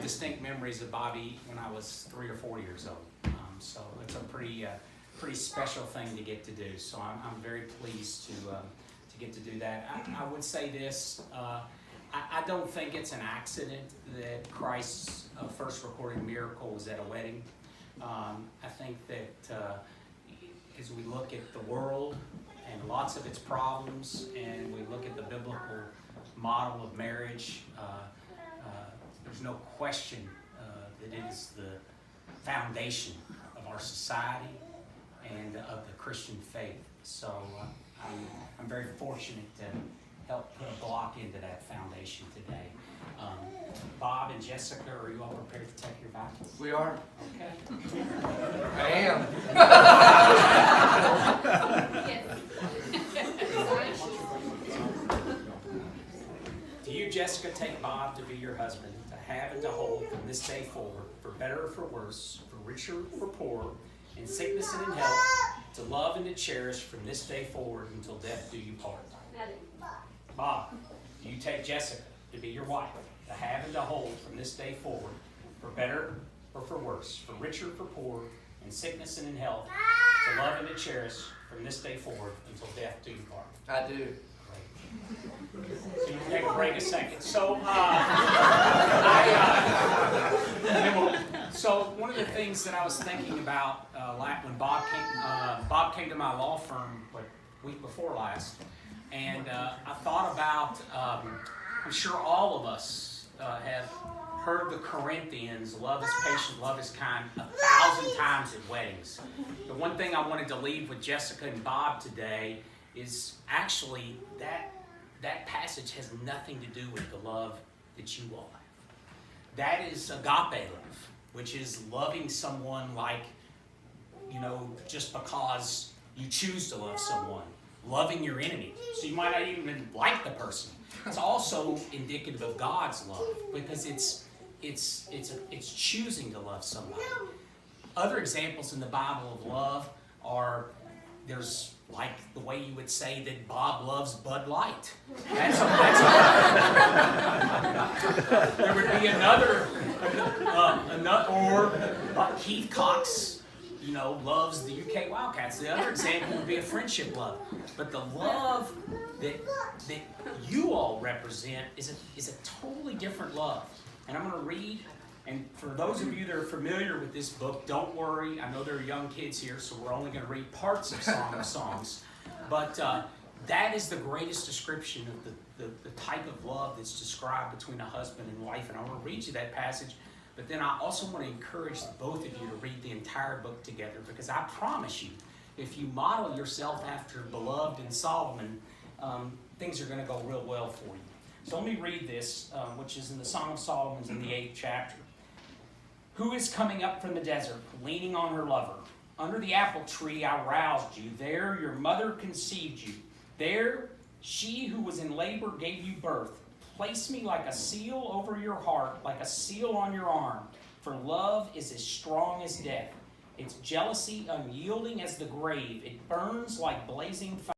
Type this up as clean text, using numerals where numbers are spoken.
distinct memories of Bobby when I was 3 or 4 years old. So it's a pretty special thing to get to do. So I'm very pleased to get to do that. I would say this, I don't think it's an accident that Christ's first recorded miracle was at a wedding. I think that as we look at the world and lots of its problems, and we look at the biblical model of marriage, there's no question that it is the foundation of our society and of the Christian faith. So I'm very fortunate to help put a block into that foundation today. Bob and Jessica, are you all prepared to take your vows? We are. Okay. I am. Do you, Jessica, take Bob to be your husband, to have and to hold from this day forward, for better or for worse, for richer or for poorer, in sickness and in health, to love and to cherish from this day forward until death do you part? Bob, do you take Jessica to be your wife, to have and to hold from this day forward, for better or for worse, for richer or for poorer, in sickness and in health, to love and to cherish from this day forward until death do you part? I do. So you can take a break a second. So, so one of the things that I was thinking about when Bob came to my law firm week before last, and I thought about, I'm sure all of us have heard the Corinthians, love is patient, love is kind, 1,000 times at weddings. The one thing I wanted to leave with Jessica and Bob today is actually that passage has nothing to do with the love that you all have. That is agape love, which is loving someone like, just because you choose to love someone. Loving your enemy. So you might not even like the person. It's also indicative of God's love, because it's choosing to love somebody. Other examples in the Bible of love are, there's like the way you would say that Bob loves Bud Light. There would be another, or Keith Cox, loves the UK Wildcats. The other example would be a friendship love. But the love that you all represent is a totally different love. And I'm going to read. And for those of you that are familiar with this book, don't worry. I know there are young kids here, so we're only going to read parts of Song of Songs. But that is the greatest description of the type of love that's described between a husband and wife. And I want to read you that passage. But then I also want to encourage both of you to read the entire book together, because I promise you, if you model yourself after Beloved and Solomon, things are going to go real well for you. So let me read this, which is in the Song of Solomon in the 8th chapter. Who is coming up from the desert, leaning on her lover? Under the apple tree I roused you. There your mother conceived you. There she who was in labor gave you birth. Place me like a seal over your heart, like a seal on your arm. For love is as strong as death. Its jealousy unyielding as the grave. It burns like blazing fire.